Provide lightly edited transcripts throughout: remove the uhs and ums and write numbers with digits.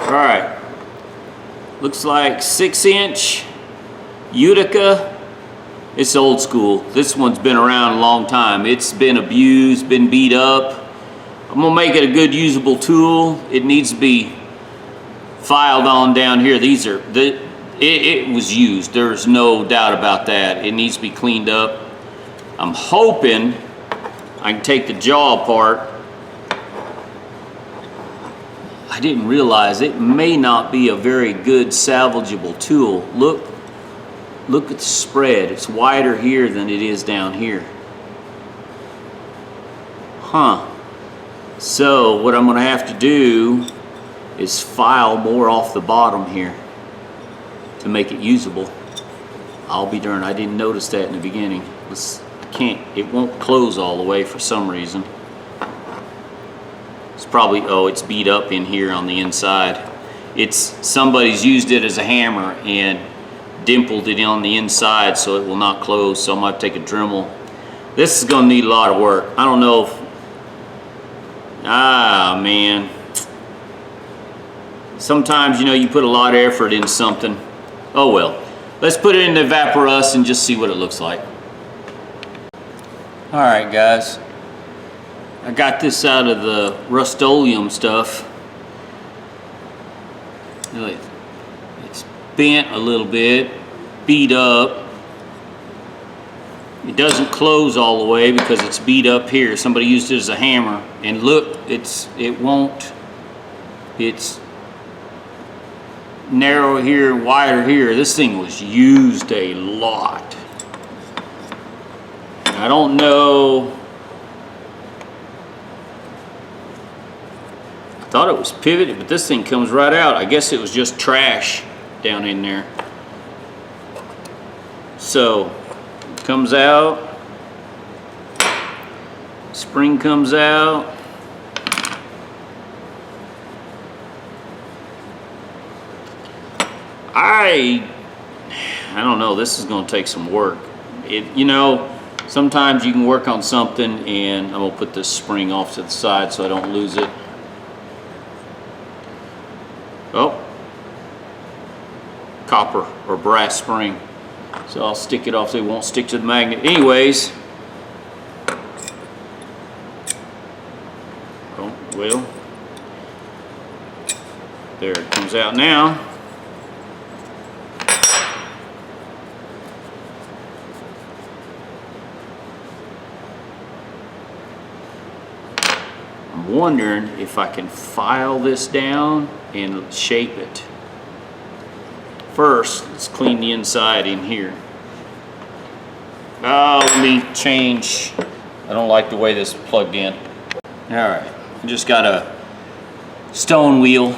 All right, looks like 6-inch Utica. It's old school. This one's been around a long time. It's been abused, been beat up. I'm gonna make it a good usable tool. It needs to be filed on down here. These are, it was used. There's no doubt about that. It needs to be cleaned up. I'm hoping I can take the jaw apart. I didn't realize it may not be a very good salvageable tool. Look at the spread. It's wider here than it is down here. Huh. So what I'm gonna have to do is file more off the bottom here to make it usable. I'll be darned, I didn't notice that in the beginning. It won't close all the way for some reason. It's probably, oh, it's beat up in here on the inside. Somebody's used it as a hammer and dimpled it on the inside so it will not close, so I'm gonna have to take a Dremel. This is gonna need a lot of work. I don't know if, man. Sometimes, you know, you put a lot of effort into something. Oh well. Let's put it in the Evaporus and just see what it looks like. Alright guys. I got this out of the Rust-Oleum stuff. It's bent a little bit, beat up. It doesn't close all the way because it's beat up here. Somebody used it as a hammer, and look, it's narrow here, wider here. This thing was used a lot. I don't know. I thought it was pivoted, but this thing comes right out. I guess it was just trash down in there. So it comes out, spring comes out. I don't know, this is going to take some work. You know, sometimes you can work on something, and I'm going to put this spring off to the side so I don't lose it. Oh, copper or brass spring. So I'll stick it off so it won't stick to the magnet. Anyways, oh, well, there it comes out now. I'm wondering if I can file this down and shape it. First, let's clean the inside in here. Oh, let me change. I don't like the way this is plugged in. All right, I just got a stone wheel.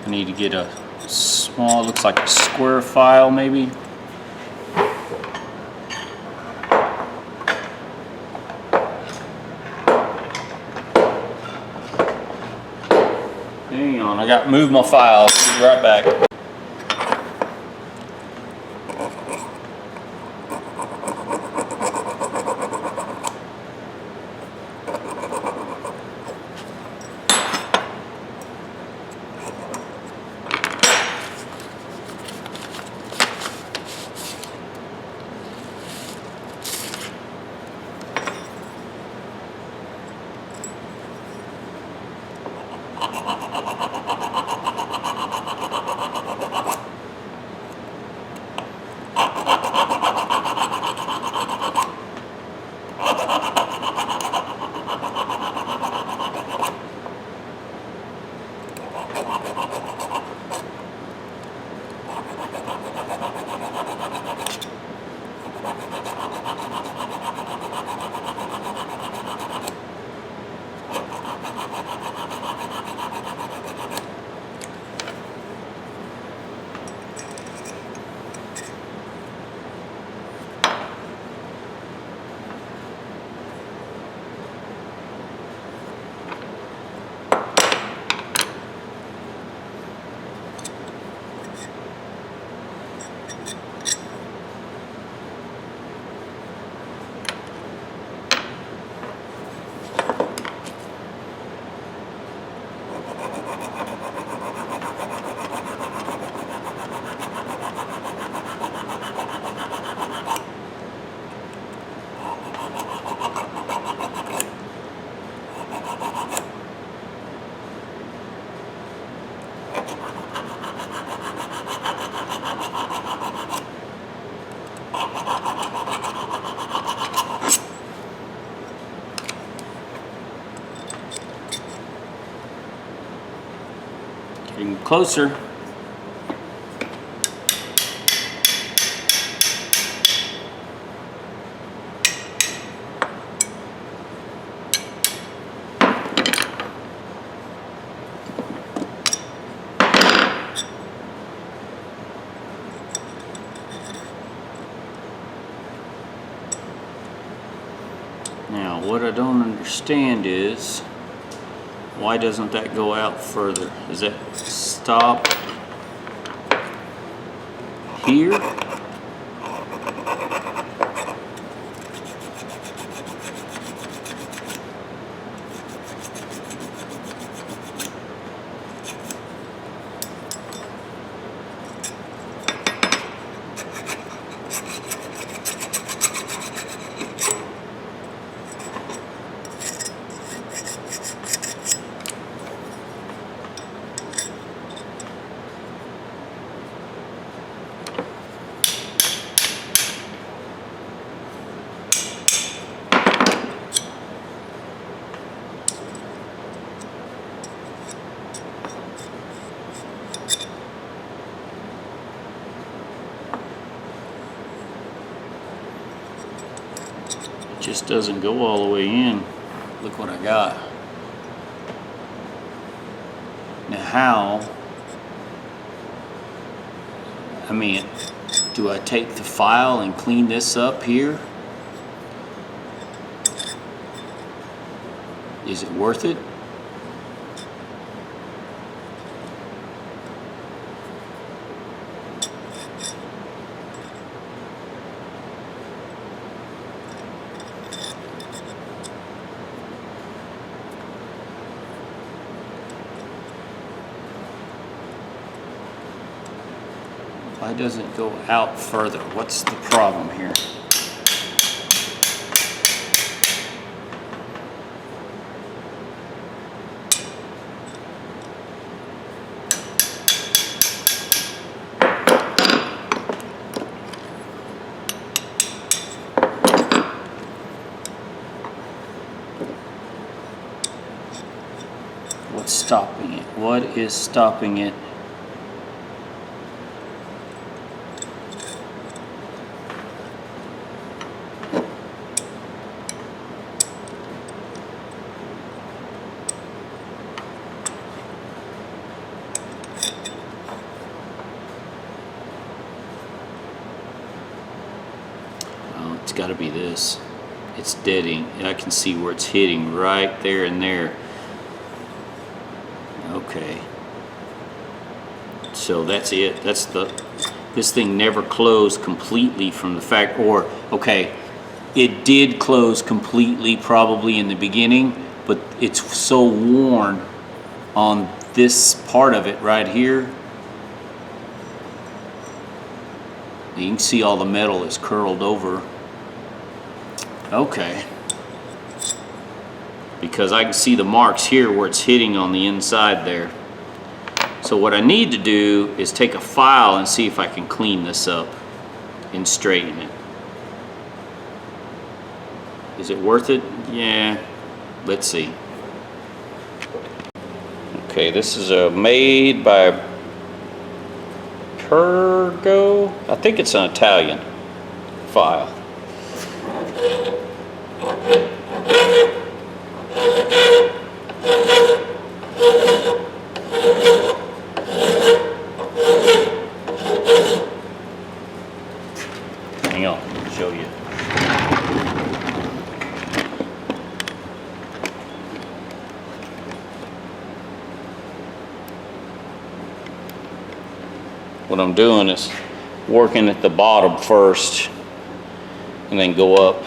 I need to get a small, looks like a square file maybe. Hang on, I got to move my files. Be right back. Getting closer. Now, what I don't understand is, why doesn't that go out further? Does that stop here? Just doesn't go all the way in. Look what I got. Now how, I mean, do I take the file and clean this up here? Is it worth it? Why doesn't it go out further? What's the problem here? What's stopping it? What is stopping it? got to be this. It's deading. I can see where it's hitting right there and there. Okay. So that's it. That's this thing never closed completely from the fact, or okay, it did close completely probably in the beginning, but it's so worn on this part of it right here. You can see all the metal is curled over. Okay. Because I can see the marks here where it's hitting on the inside there. So what I need to do is take a file and see if I can clean this up and straighten it. Is it worth it? Yeah. Let's see. Okay, this is made by Pergo. I think it's an Italian file. Hang on, I'll show you. What I'm doing is working at the bottom first and then go up.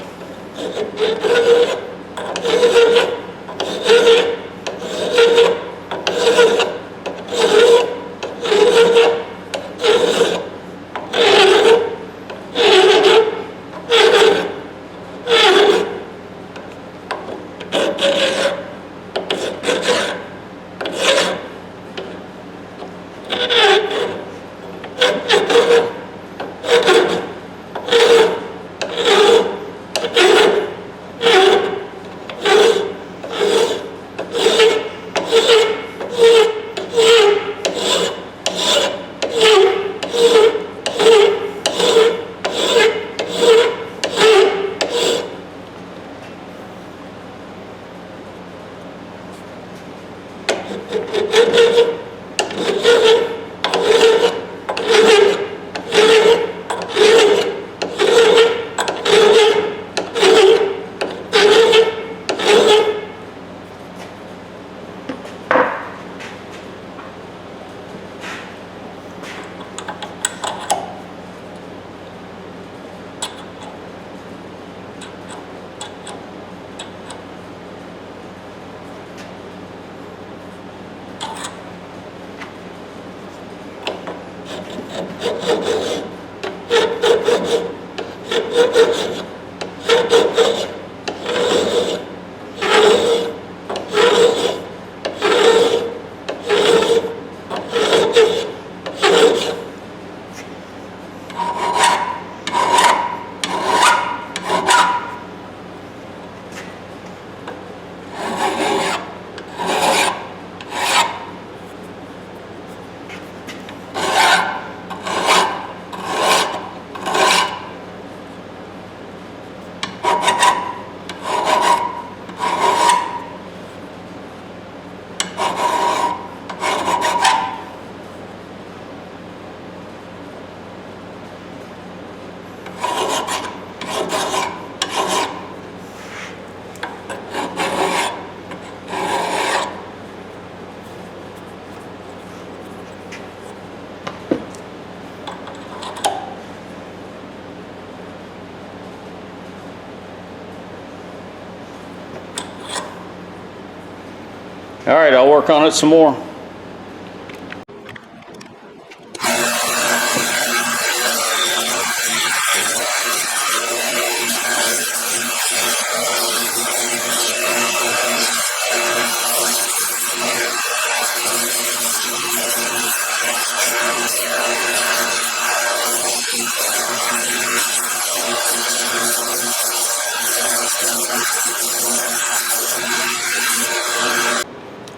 All right, I'll work on it some more.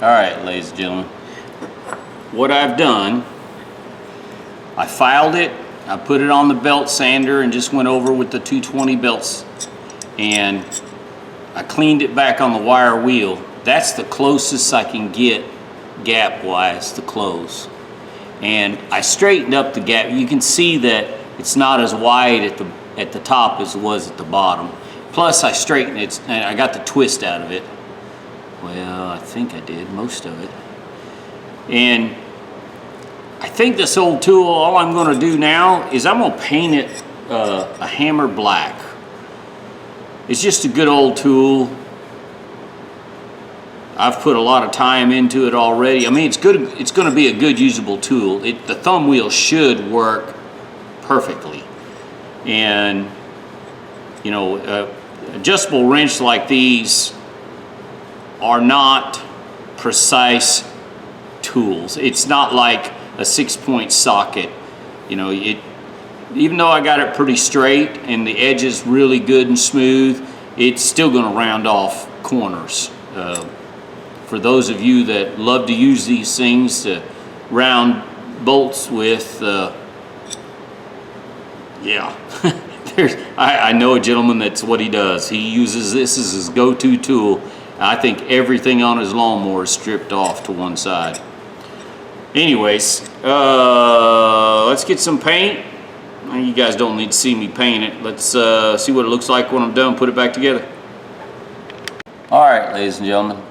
All right, ladies and gentlemen, what I've done, I filed it, I put it on the belt sander and just went over with the 220 belts, and I cleaned it back on the wire wheel. That's the closest I can get gap-wise to close. And I straightened up the gap. You can see that it's not as wide at the at the top as it was at the bottom. Plus I straightened it, and I got the twist out of it. Well, I think I did most of it. And I think this old tool, all I'm gonna do now is I'm gonna paint it a hammer black. It's just a good old tool. I've put a lot of time into it already. I mean, it's good. It's going to be a good usable tool. The thumb wheel should work perfectly. And, you know, adjustable wrench like these are not precise tools. It's not like a 6-point socket. You know, even though I got it pretty straight and the edge is really good and smooth, it's still going to round off corners. For those of you that love to use these things to round bolts with, yeah, I know a gentleman that's what he does. He uses this as his go-to tool. I think everything on his lawnmower is stripped off to one side. Anyways, let's get some paint. You guys don't need to see me paint it. Let's see what it looks like when I'm done, put it back together. All right, ladies and gentlemen.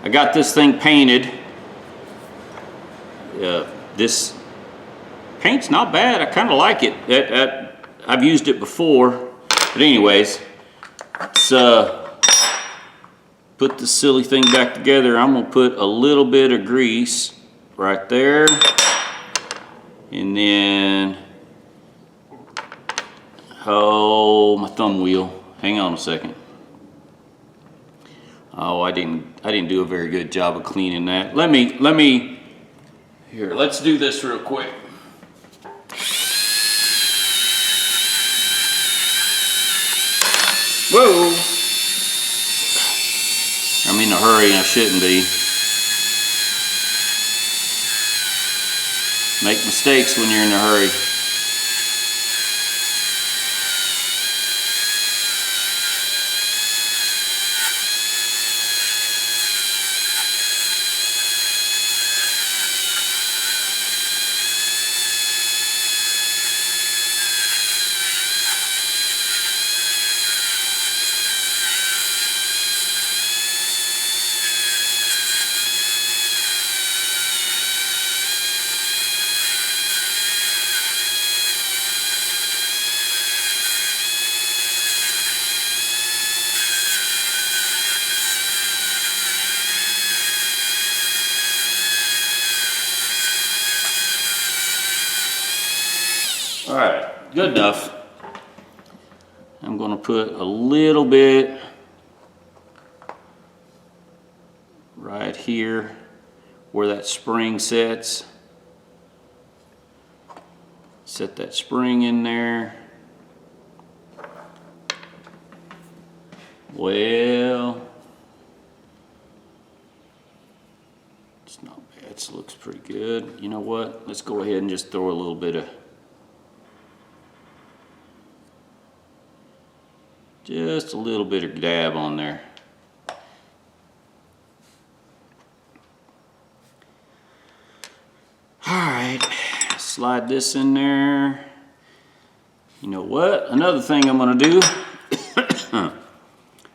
I got this thing painted. This paint's not bad. I kind of like it. I've used it before. But anyways, let's put the silly thing back together. I'm going to put a little bit of grease right there. And then, oh, my thumb wheel. Hang on a second. Oh, I didn't do a very good job of cleaning that. Let me, here, let's do this real quick. Whoa! I'm in a hurry and I shouldn't be. Make mistakes when you're in a hurry. All right, good enough. I'm going to put a little bit right here where that spring sits. Set that spring in there. Well, it's not bad. It looks pretty good. You know what? Let's go ahead and just throw a little bit of, just a little bit of dab on there. All right, slide this in there. You know what? Another thing I'm gonna do,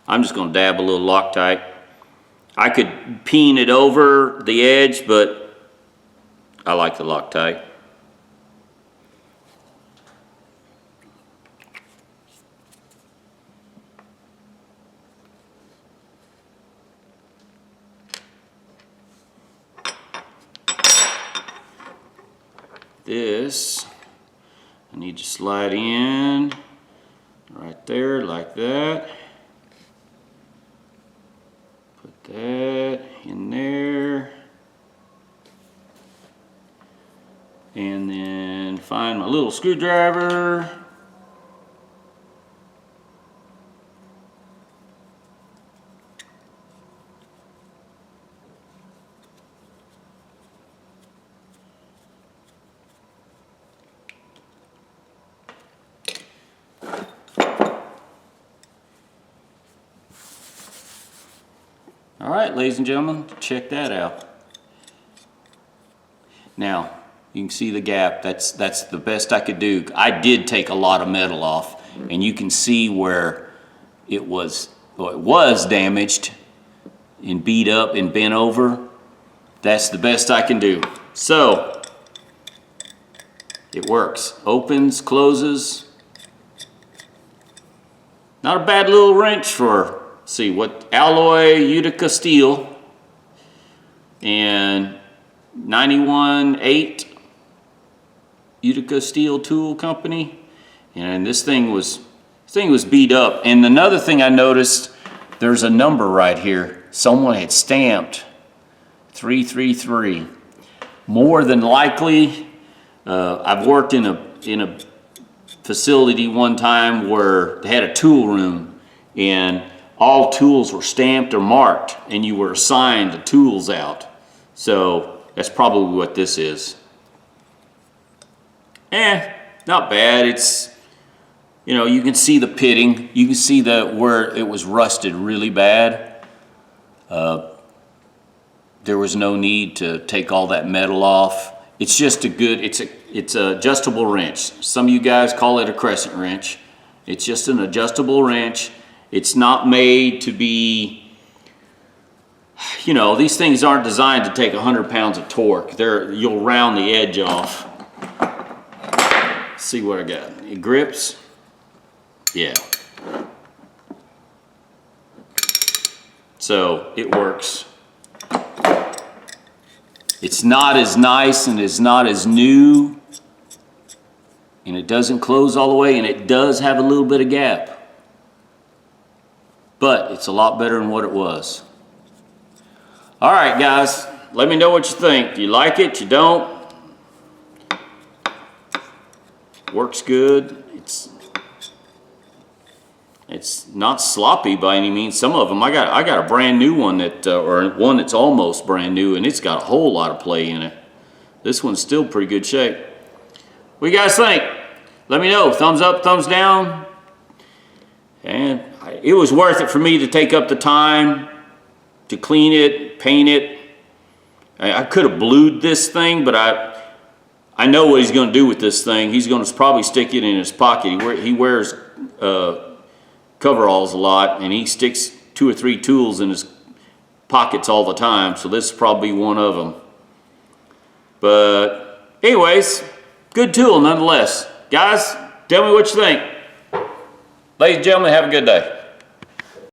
I'm just gonna dab a little Loctite. I could peen it over the edge, but I like the Loctite. This, I need to slide in right there like that. Put that in there. And then find my little screwdriver. All right, ladies and gentlemen, check that out. Now, You can see the gap. That's the best I could do. I did take a lot of metal off, and you can see where it was damaged and beat up and bent over. That's the best I can do. So it works. Opens, closes. Not a bad little wrench for, see what, alloy Utica steel and 91.8 Utica Steel Tool Company. And this thing was beat up. And another thing I noticed, there's a number right here. Someone had stamped 333. More than likely, I've worked in a facility one time where they had a tool room, and all tools were stamped or marked, and you were assigned the tools out. So that's probably what this is. Not bad. It's, you know, you can see the pitting. You can see where it was rusted really bad. There was no need to take all that metal off. It's just it's a adjustable wrench. Some of you guys call it a crescent wrench. It's just an adjustable wrench. It's not made to be, you know, these things aren't designed to take 100 pounds of torque. You'll round the edge off. See what I got. It grips. Yeah. So it works. It's not as nice and it's not as new, and it doesn't close all the way, and it does have a little bit of gap, but it's a lot better than what it was. All right, guys, let me know what you think. Do you like it? You don't? Works good. It's not sloppy by any means. Some of them, I got a brand new one or one that's almost brand new, and it's got a whole lot of play in it. This one's still pretty good shape. What do you guys think? Let me know. Thumbs up, thumbs down. And it was worth it for me to take up the time to clean it, paint it. I could have blued this thing, but I know what he's going to do with this thing. He's going to probably stick it in his pocket. He wears coveralls a lot, and he sticks 2 or 3 tools in his pockets all the time, so this is probably one of them. But anyways, good tool nonetheless. Guys, tell me what you think. Ladies and gentlemen, have a good day.